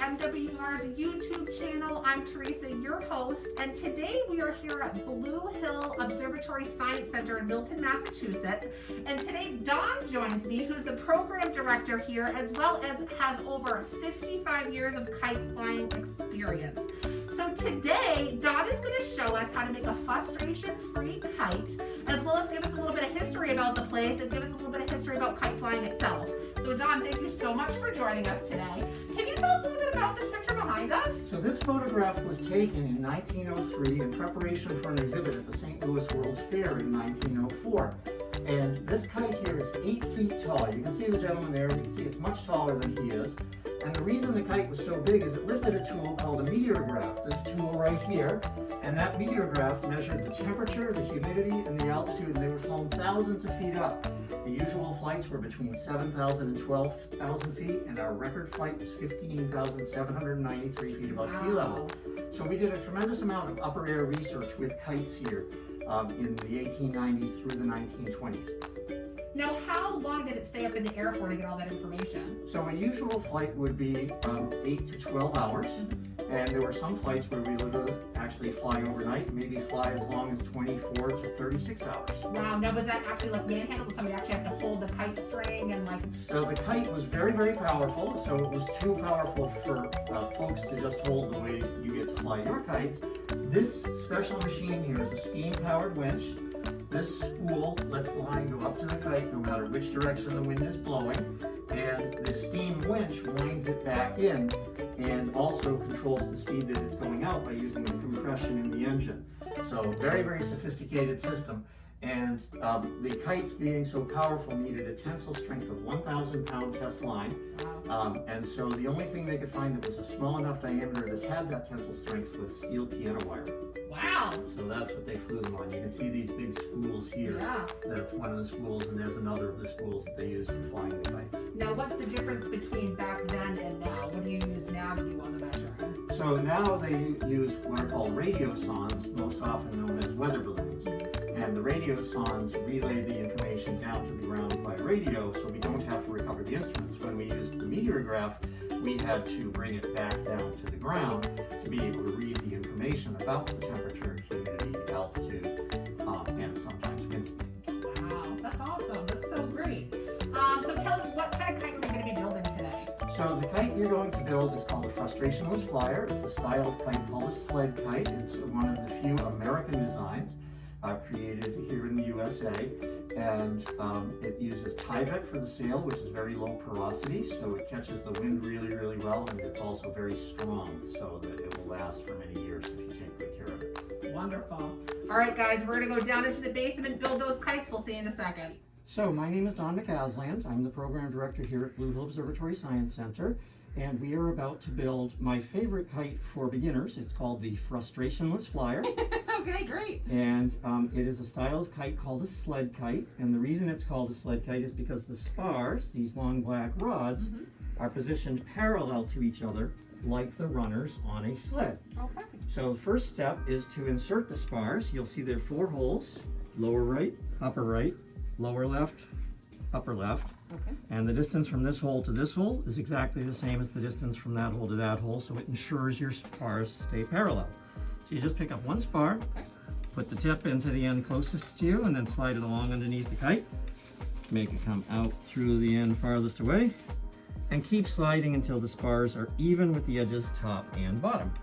MWR's YouTube channel. I'm Teresa, your host, and today we are here at Blue Hill Observatory Science Center in Milton, Massachusetts. And today Dawn joins me, who's the program director here, as well as has over 55 years of kite flying experience. So today, Dawn is going to show us how to make a frustration-free kite, as well as give us a little bit of history about the place and give us a little bit of history about kite flying itself. So Dawn, thank you so much for joining us today. Can you tell us a little bit about this picture behind us? So this photograph was taken in 1903 in preparation for an exhibit at the St. Louis World's Fair in 1904. And this kite here is 8 feet tall. You can see the gentleman there. You can see it's much taller than he is. And the reason the kite was so big is it lifted a tool called a meteorograph, this tool right here. And that meteorograph measured the temperature, the humidity, and the altitude, and they were flown thousands of feet up. The usual flights were between 7,000 and 12,000 feet, and our record flight was 15,793 feet above sea level. So we did a tremendous amount of upper air research with kites here in the 1890s through the 1920s. Now, how long did it stay up in the air for to get all that information? So a usual flight would be 8 to 12 hours, and there were some flights where we would actually fly overnight, maybe fly as long as 24 to 36 hours. Wow, now was that actually like manhandled? So you actually had to hold the kite string and like... So the kite was very, very powerful, so it was too powerful for folks to just hold the way you get to fly your kites. This special machine here is a steam-powered winch. This spool lets the line go up to the kite no matter which direction the wind is blowing, and the steam winch winds it back in and also controls the speed that it's going out by using the compression in the engine. So very, very sophisticated system. And the kites being so powerful needed a tensile strength of 1,000 pound test line. And so the only thing they could find that was a small enough diameter that had that tensile strength was steel piano wire. Wow. So that's what they flew them on. You can see these big spools here. Yeah. That's one of the spools, and there's another of the spools that they use for flying the kites. Now, what's the difference between back then and now? What do you use now to do all the measuring? So now they use what are called radiosondes, most often known as weather balloons. And the radiosondes relay the information down to the ground by radio, so we don't have to recover the instruments. When we used the meteorograph, we had to bring it back down to the ground to be able to read the information about the temperature, humidity, altitude, and sometimes wind speed. Wow, that's awesome. That's so great. So tell us, what kind of kite are we going to be building today? So the kite you're going to build is called a frustrationless flyer. It's a style of kite called a sled kite. It's one of the few American designs created here in the USA, and it uses Tyvek for the sail, which is very low porosity, so it catches the wind really, really well, and it's also very strong, so that it will last for many years if you take good care of it. Wonderful. All right, guys, we're going to go down into the basement, build those kites. We'll see you in a second. So my name is Don McCasland. I'm the program director here at Blue Hill Observatory Science Center, and we are about to build my favorite kite for beginners. It's called the frustrationless flyer. Okay, great. And it is a style of kite called a sled kite. And the reason it's called a sled kite is because the spars, these long black rods, are positioned parallel to each other like the runners on a sled. Okay. So the first step is to insert the spars. You'll see there are 4 holes: lower right, lower left, upper left. Okay. And the distance from this hole to this hole is exactly the same as the distance from that hole to that hole, so it ensures your spars stay parallel. So you just pick up one spar, Put the tip into the end closest to you and then slide it along underneath the kite. Make it come out through the end farthest away and keep sliding until the spars are even with the edges top and bottom.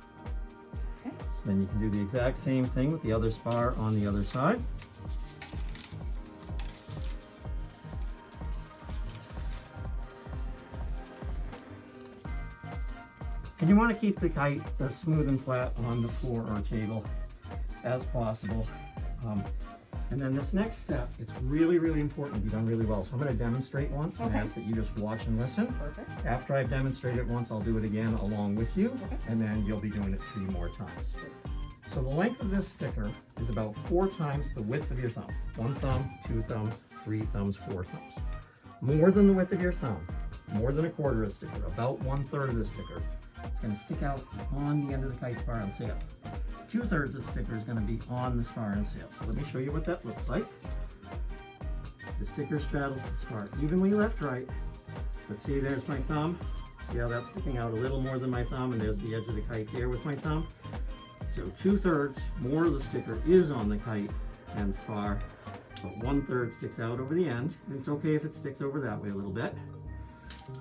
Okay. Then you can do the exact same thing with the other spar on the other side. And you want to keep the kite as smooth and flat on the floor or table as possible. And then this next step, it's really, really important to be done really well. So I'm going to demonstrate once and ask that you just watch and listen. Perfect. After I've demonstrated it once, I'll do it again along with you, Okay. and then you'll be doing it 3 more times. So the length of this sticker is about 4 times the width of your thumb. 1 thumb, 2 thumbs, 3 thumbs, 4 thumbs. More than the width of your thumb, more than a quarter of the sticker, about 1/3 of the sticker. It's going to stick out on the end of the kite spar and sail. 2/3 of the sticker is going to be on the spar and sail. So let me show you what that looks like. The sticker straddles the spar evenly left-right. Let's see, there's my thumb. See how that's sticking out a little more than my thumb, and there's the edge of the kite there with my thumb. So 2/3 more of the sticker is on the kite and spar, but 1/3 sticks out over the end. And it's okay if it sticks over that way a little bit.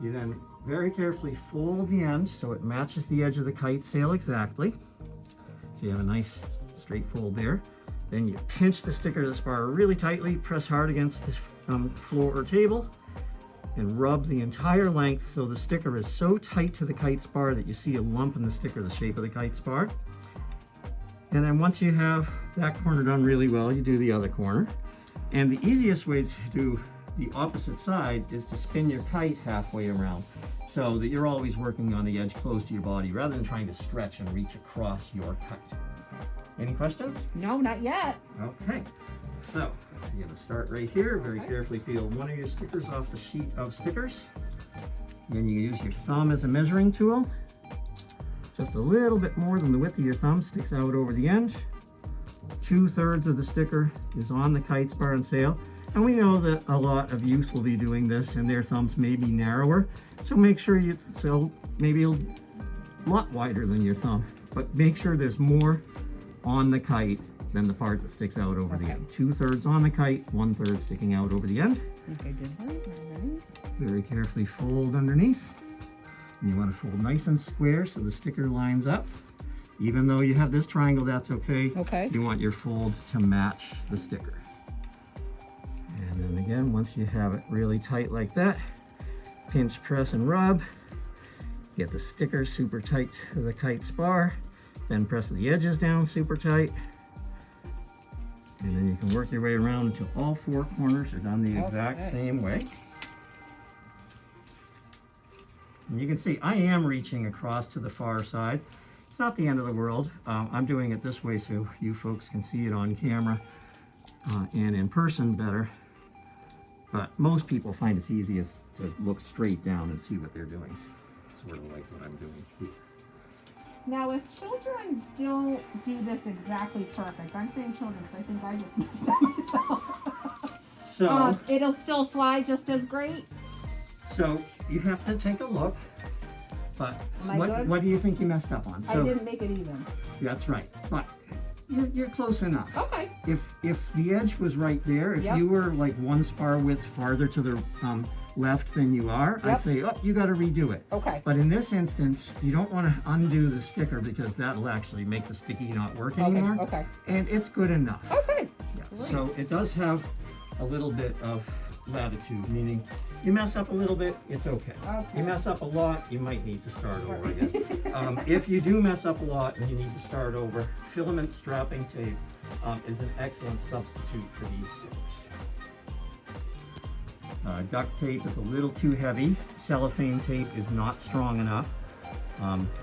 You then very carefully fold the end so it matches the edge of the kite sail exactly. So you have a nice straight fold there. Then you pinch the sticker to the spar really tightly, press hard against the floor or table, and rub the entire length so the sticker is so tight to the kite spar that you see a lump in the sticker the shape of the kite spar. And then once you have that corner done really well, you do the other corner. And the easiest way to do the opposite side is to spin your kite halfway around so that you're always working on the edge close to your body rather than trying to stretch and reach across your kite. Any questions? No, not yet. Okay, so you're gonna start right here. Very carefully peel one of your stickers off the sheet of stickers. Then you use your thumb as a measuring tool. Just a little bit more than the width of your thumb sticks out over the end. 2/3 of the sticker is on the kite spar and sail. And we know that a lot of youth will be doing this and their thumbs may be narrower. So make sure so maybe a lot wider than your thumb, but make sure there's more on the kite than the part that sticks out over the end. 2/3 on the kite, 1/3 sticking out over the end. Okay, did that. Very carefully fold underneath. And you want to fold nice and square so the sticker lines up. Even though you have this triangle, that's okay. Okay. You want your fold to match the sticker. And then again, once you have it really tight like that, pinch, press, and rub. Get the sticker super tight to the kite spar. Then press the edges down super tight. And then you can work your way around until all 4 corners are done the exact same way. And you can see I am reaching across to the far side. It's not the end of the world. I'm doing it this way so you folks can see it on camera and in person better. But most people find it's easiest to look straight down and see what they're doing. Sort of like what I'm doing here. Now, if children don't do this exactly perfect, I'm saying children because I think I just messed up myself. So, it'll still fly just as great. so you have to take a look. But Am I good? what do you think you messed up on? So I didn't make it even. that's right. But you're close enough. Okay. If the edge was right there, if Yep. you were like 1 spar width farther to the left than you are, I'd Yep. say, oh, you got to redo it. Okay. But in this instance, you don't want to undo the sticker because that'll actually make the sticky not work anymore. Okay. And it's good enough. Okay. Yeah. Great. So it does have a little bit of latitude, meaning you mess up a little bit, it's okay. Okay. You mess up a lot, you might need to start over Right. again. If you do mess up a lot and you need to start over, filament strapping tape is an excellent substitute for these stickers. Duct tape is a little too heavy. Cellophane tape is not strong enough.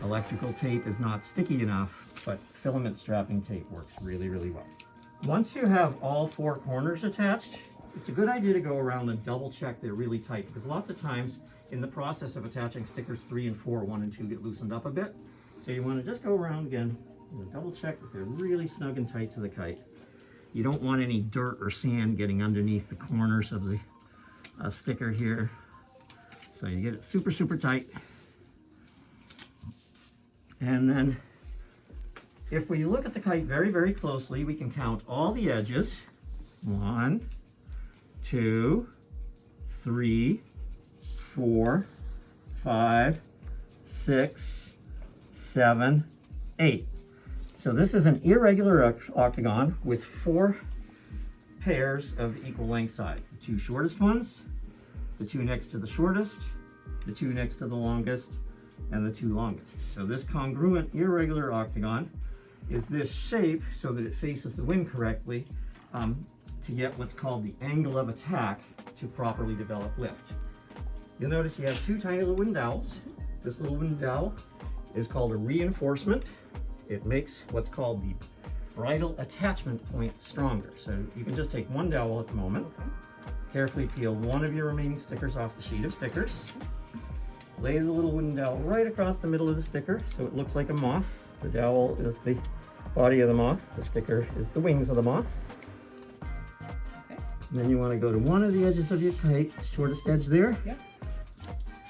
Electrical tape is not sticky enough, but filament strapping tape works really, really well. Once you have all 4 corners attached, it's a good idea to go around and double check they're really tight, because lots of times in the process of attaching stickers 3 and 4, 1 and 2 get loosened up a bit. So you want to just go around again and double check that they're really snug and tight to the kite. You don't want any dirt or sand getting underneath the corners of the sticker here. So you get it super, super tight. And then if we look at the kite very, very closely, we can count all the edges. 1, 2, 3, 4, 5, 6, 7, 8. So this is an irregular octagon with 4 pairs of equal length sides. The 2 shortest ones, the 2 next to the shortest, the 2 next to the longest, and the 2 longest. So this congruent irregular octagon is this shape so that it faces the wind correctly to get what's called the angle of attack to properly develop lift. You'll notice you have 2 tiny little wooden dowels. This little wooden dowel is called a reinforcement. It makes what's called the bridle attachment point stronger. So you can just take 1 dowel at the moment. Carefully peel 1 of your remaining stickers off the sheet of stickers. Lay the little wooden dowel right across the middle of the sticker so it looks like a moth. The dowel is the body of the moth. The sticker is the wings of the moth. Okay. And then you want to go to one of the edges of your kite, shortest edge there. Yep.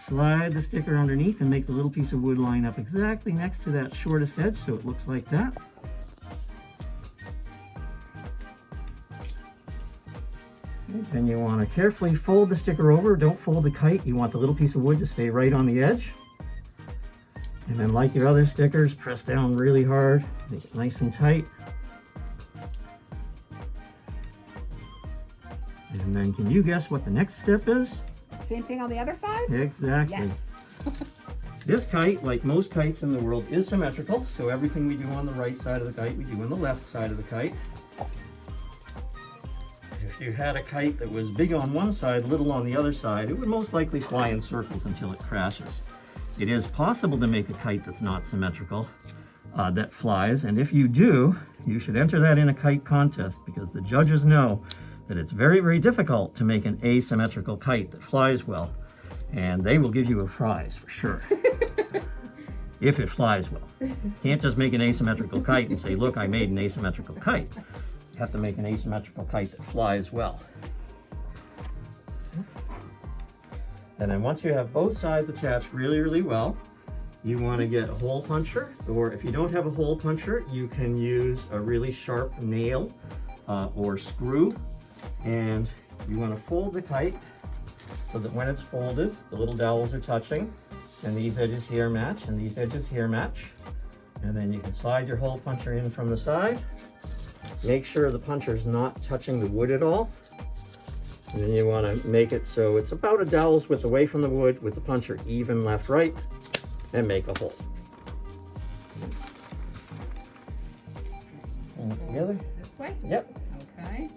Slide the sticker underneath and make the little piece of wood line up exactly next to that shortest edge so it looks like that. Then you want to carefully fold the sticker over. Don't fold the kite. You want the little piece of wood to stay right on the edge. And then like your other stickers, press down really hard. Make it nice and tight. And then can you guess what the next step is? Same thing on the other side? Exactly. Yes. This kite, like most kites in the world, is symmetrical. So everything we do on the right side of the kite, we do on the left side of the kite. If you had a kite that was big on one side, little on the other side, it would most likely fly in circles until it crashes. It is possible to make a kite that's not symmetrical, that flies, and if you do, you should enter that in a kite contest because the judges know that it's very, very difficult to make an asymmetrical kite that flies well, and they will give you a prize for sure. If it flies well. You can't just make an asymmetrical kite and say, look, I made an asymmetrical kite. You have to make an asymmetrical kite that flies well. And then once you have both sides attached really, really well, you want to get a hole puncher, or if you don't have a hole puncher, you can use a really sharp nail or screw. And you want to fold the kite so that when it's folded, the little dowels are touching, and these edges here match, and these edges here match. And then you can slide your hole puncher in from the side. Make sure the puncher's not touching the wood at all. And then you want to make it so it's about a dowel's width away from the wood with the puncher even left, right, and make a hole. Pull it together. This way? Yep. Okay.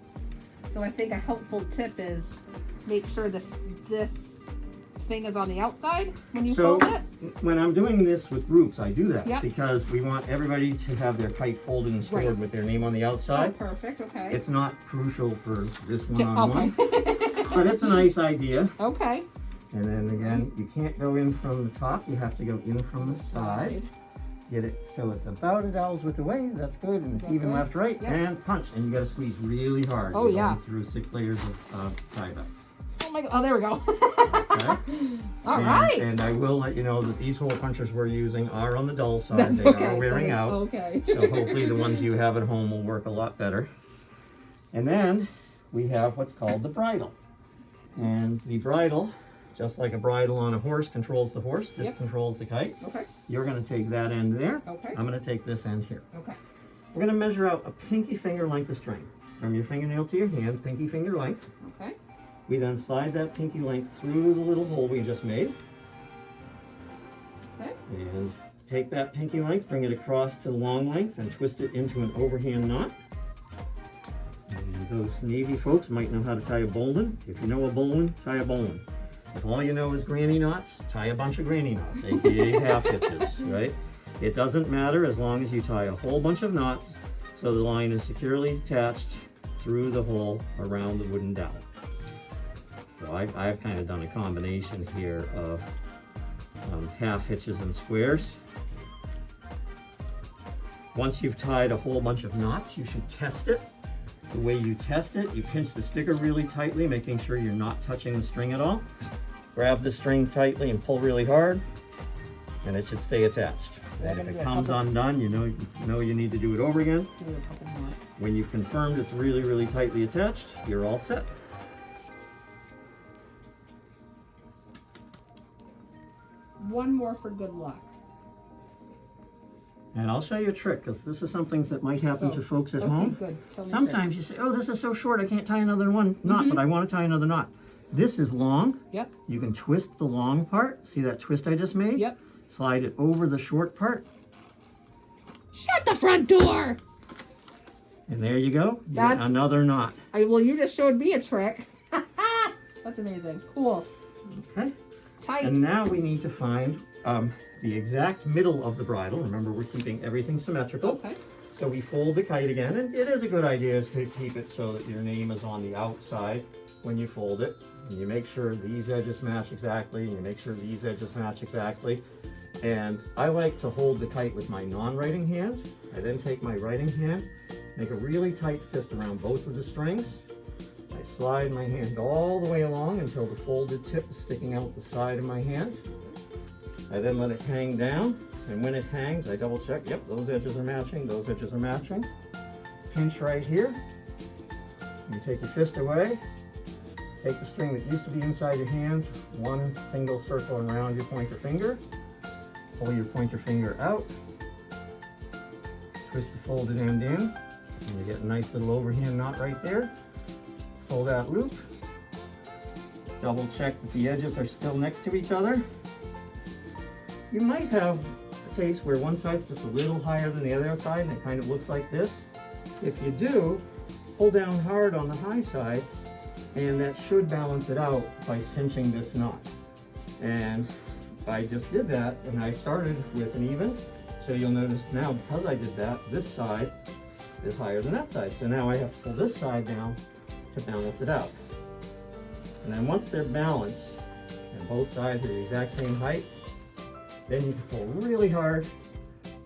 So I think a helpful tip is make sure this thing is on the outside when you fold it. When I'm doing this with roofs, I do that Yep. because we want everybody to have their kite folded and stored Right. with their name on the Oh, outside. perfect. Okay. It's not crucial for this one-on-one, Okay. but it's a nice idea. Okay. And then again, you can't go in from the top, you have to go in from the side. Get it so it's about a dowel's width away, that's good, and it's That even good? left, right, Yep. and punch. And you gotta squeeze really hard. Oh, You're yeah. going through 6 layers of tie back. Oh my God. Oh, there we go. Okay? All right. And I will let you know that these hole punchers we're using are on the dull side. That's They okay. are wearing That is out. Okay. So hopefully the ones you have at home will work a lot better. And then we have what's called the bridle. And the bridle, just like a bridle on a horse controls the horse, this Yep. controls the kite. Okay. You're going to take that end there. Okay. I'm going to take this end here. Okay. We're going to measure out a pinky finger length of string. From your fingernail to your hand, pinky finger length. Okay. We then slide that pinky length through the little hole we just made. Okay. And take that pinky length, bring it across to the long length, and twist it into an overhand knot. And those Navy folks might know how to tie a bowline. If you know a bowline, tie a bowline. If all you know is granny knots, tie a bunch of granny knots, aka half hitches, right? It doesn't matter as long as you tie a whole bunch of knots so the line is securely attached through the hole around the wooden dowel. So I've kind of done a combination here of half hitches and squares. Once you've tied a whole bunch of knots, you should test it. The way you test it, you pinch the sticker really tightly, making sure you're not touching the string at all. Grab the string tightly and pull really hard, and it should stay attached. And if it comes undone, you know you need to do it over again. Do a couple more. When you've confirmed it's really, really tightly attached, you're all set. One more for good luck. And I'll show you a trick, because this is something that might happen to folks at home. Good. Tell me Sometimes you say, oh, this is so short, I can't tie another knot, but I want to tie another knot. This is long. Yep. You can twist the long part. See that twist I just made? Yep. Slide it over the short part. Shut the front door! And there you go. You get another knot. Well, you just showed me a trick. That's amazing. Cool. Okay. Tight. And now we need to find the exact middle of the bridle. Remember, we're keeping everything symmetrical. Okay. So we fold the kite again, and it is a good idea to keep it so that your name is on the outside when you fold it. And you make sure these edges match exactly, and you make sure these edges match exactly. And I like to hold the kite with my non-writing hand. I then take my writing hand, make a really tight fist around both of the strings. I slide my hand all the way along until the folded tip is sticking out the side of my hand. I then let it hang down, and when it hangs, I double check, yep, those edges are matching, those edges are matching. Pinch right here. You take your fist away, take the string that used to be inside your hand, one single circle around your pointer finger, pull your pointer finger out, twist the folded end in, and you get a nice little overhand knot right there. Pull that loop, double check that the edges are still next to each other. You might have a case where one side's just a little higher than the other side and it kind of looks like this. If you do, pull down hard on the high side and that should balance it out by cinching this knot. And I just did that and I started with an even. So you'll notice now, because I did that, this side is higher than that side. So now I have to pull this side down to balance it out. And then once they're balanced and both sides are the exact same height, then you can pull really hard.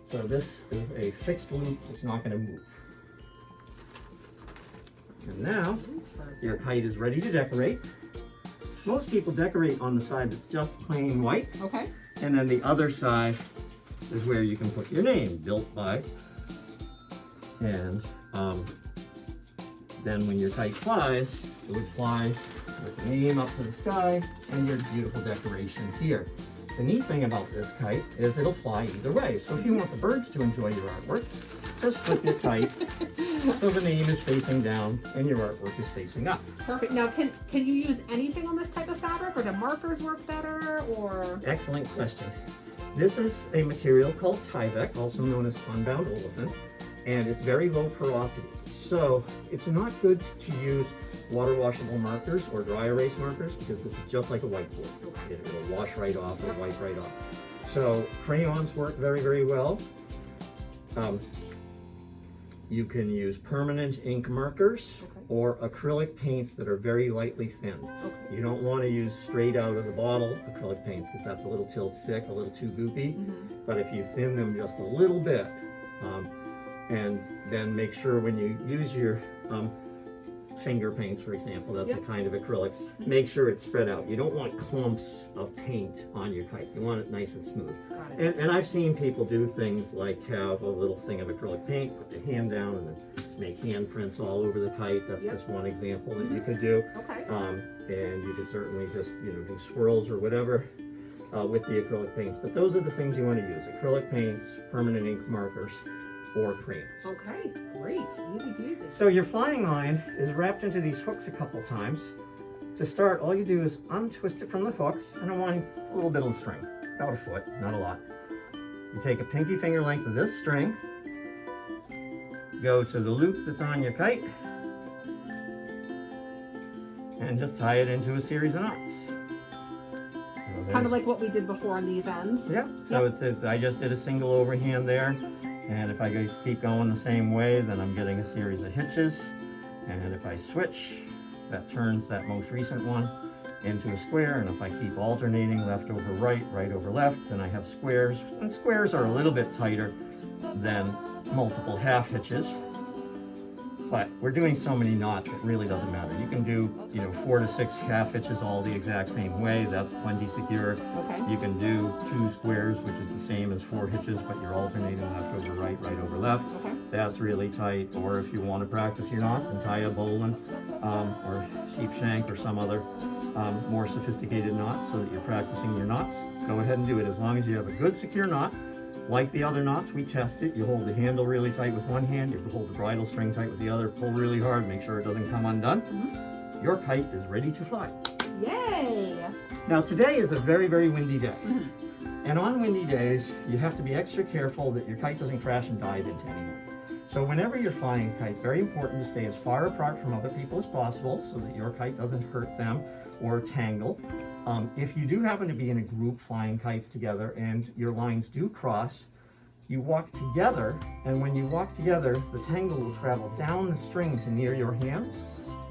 So this is a fixed loop, it's not going to move. And now your kite is ready to decorate. Most people decorate on the side that's just plain white. Okay. And then the other side is where you can put your name, built by. And then when your kite flies, it would fly with the name up to the sky and your beautiful decoration here. The neat thing about this kite is it'll fly either way. So if you want the birds to enjoy your artwork, just flip your kite so the name is facing down and your artwork is facing up. Perfect. Now, can you use anything on this type of fabric, or do markers work better, or? Excellent question. This is a material called Tyvek, also known as unbound olefin, and it's very low porosity. So it's not good to use water washable markers or dry erase markers because this is just like a whiteboard. It'll wash right off or wipe right off. So crayons work very, very well. You can use permanent ink markers or acrylic paints that are very lightly thinned. You don't want to use straight out of the bottle acrylic paints because that's a little too thick, a little too goopy. But if you thin them just a little bit, and then make sure when you use your finger paints, for example, that's a kind of acrylics, make sure it's spread out. You don't want clumps of paint on your kite. You want it nice and smooth. And I've seen people do things like have a little thing of acrylic paint, put the hand down and then make handprints all over the kite. That's just one example that you could do. And you could certainly just, do swirls or whatever with the acrylic paints. But those are the things you want to use: acrylic paints, permanent ink markers, or crayons. Okay, great, easy peasy. So your flying line is wrapped into these hooks a couple times. To start, all you do is untwist it from the hooks and unwind a little bit of string, about a foot, not a lot. You take a pinky finger length of this string, go to the loop that's on your kite, and just tie it into a series of knots. So Kind of like what we did before on these ends. Yep, so it says I just did a single overhand there. And if I keep going the same way, then I'm getting a series of hitches. And if I switch, that turns that most recent one into a square. And if I keep alternating left over right, right over left, then I have squares. And squares are a little bit tighter than multiple half hitches. But we're doing so many knots, it really doesn't matter. You can do, 4 to 6 half hitches all the exact same way. That's plenty secure. Okay. You can do 2 squares, which is the same as 4 hitches, but you're alternating left over right, right over left. Okay. That's really tight. Or if you want to practice your knots and tie a bowline or sheep shank or some other more sophisticated knot so that you're practicing your knots, go ahead and do it. As long as you have a good secure knot. Like the other knots, we test it. You hold the handle really tight with one hand, you hold the bridle string tight with the other, pull really hard, make sure it doesn't come undone. Your kite is ready to fly. Yay! Now today is a very, very windy day. And on windy days, you have to be extra careful that your kite doesn't crash and dive into anyone. So whenever you're flying a kite, it's very important to stay as far apart from other people as possible so that your kite doesn't hurt them or tangle. If you do happen to be in a group flying kites together and your lines do cross, you walk together, and when you walk together, the tangle will travel down the string to near your hands.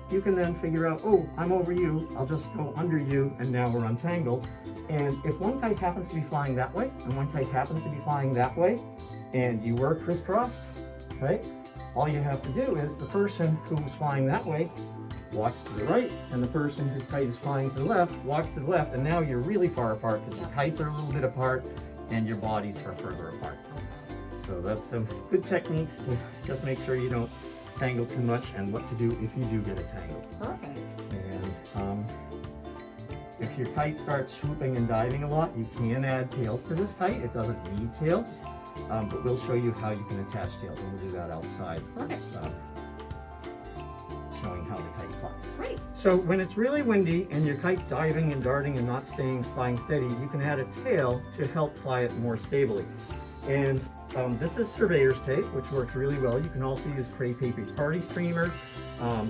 You can then figure out, oh, I'm over you, I'll just go under you, and now we're untangled. And if one kite happens to be flying that way, and one kite happens to be flying that way, and you were crisscrossed, right? All you have to do is the person who's flying that way walks to the right, and the person whose kite is flying to the left walks to the left, and now you're really far apart because your kites are a little bit apart and your bodies are further apart. So that's some good techniques to just make sure you don't tangle too much and what to do if you do get a tangle. Perfect. And if your kite starts swooping and diving a lot, you can add tails to this kite. It doesn't need tails, but we'll show you how you can attach tails, and we'll do that outside. Perfect. Showing how the kite flies. Great. So when it's really windy and your kite's diving and darting and not flying steady, you can add a tail to help fly it more stably. And this is surveyor's tape, which works really well. You can also use crepe paper party streamers,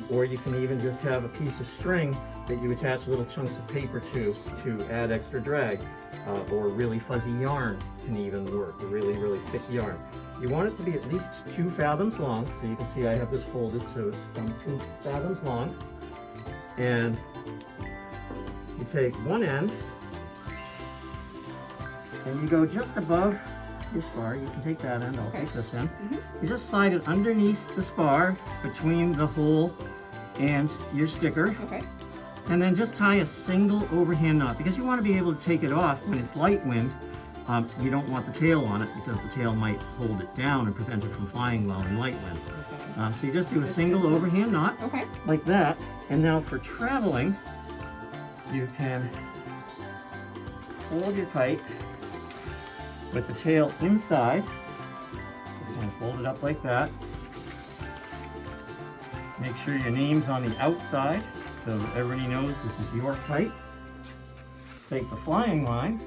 or you can even just have a piece of string that you attach little chunks of paper to add extra drag, or really fuzzy yarn can even work, a really, really thick yarn. You want it to be at least 2 fathoms long, so you can see I have this folded so it's 2 fathoms long. And you take one end and you go just above your spar. You can take that end, I'll take this end. You just slide it underneath the spar between the hole and your sticker. Okay. And then just tie a single overhand knot because you want to be able to take it off when it's light wind. You don't want the tail on it because the tail might hold it down and prevent it from flying well in light wind. Okay. So you just do a single overhand knot, Okay. like that. And now for traveling, you can hold your kite with the tail inside. Just kind of fold it up like that. Make sure your name's on the outside so that everybody knows this is your kite. Take the flying line.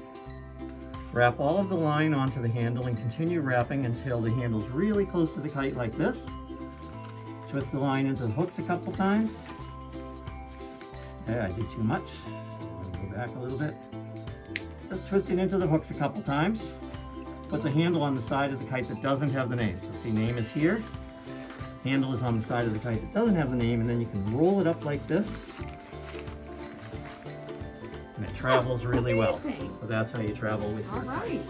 Wrap all of the line onto the handle and continue wrapping until the handle's really close to the kite like this. Twist the line into the hooks a couple times. Okay, I did too much. I'll go back a little bit. Just twist it into the hooks a couple times. Put the handle on the side of the kite that doesn't have the name. So see, name is here. Handle is on the side of the kite that doesn't have the name, and then you can roll it up like this. And it travels really well. So that's how you travel with your kite. Alright.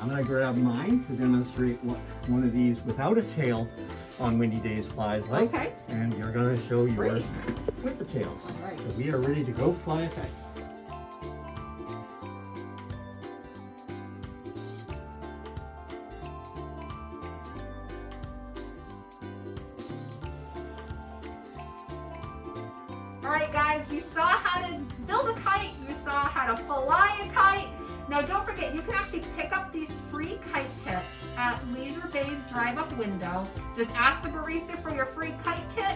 I'm going to grab mine to demonstrate what one of these without a tail on windy days flies like. Okay. And you're going to show yours Great. with the tails. Alright. So we are ready to go fly a kite. Alright guys, you saw how to build a kite, you saw how to fly a kite. Now don't forget, you can actually pick up these free kite kits at Leisure Bay's drive-up window. Just ask the barista for your free kite kit,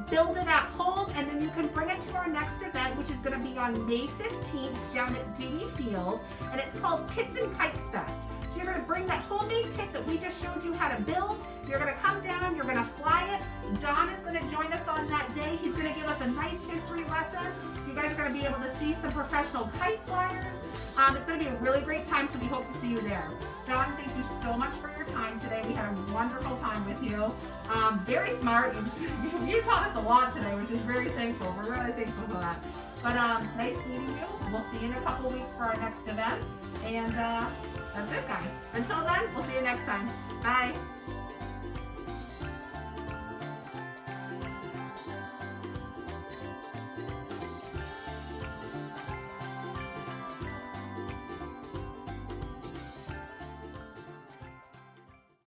build it at home, and then you can bring it to our next event, which is going to be on May 15th down at Dewey Field, and it's called Kits and Kites Fest. So you're going to bring that homemade kit that we just showed you how to build. You're going to come down, you're going to fly it. Don is going to join us on that day. He's going to give us a nice history lesson. You guys are going to be able to see some professional kite flyers. It's going to be a really great time, so we hope to see you there. Don, thank you so much for your time today. We had a wonderful time with you. Very smart. You taught us a lot today, which is very thankful. We're really thankful for that. But nice meeting you. We'll see you in a couple weeks for our next event. And that's it, guys. Until then, we'll see you next time. Bye.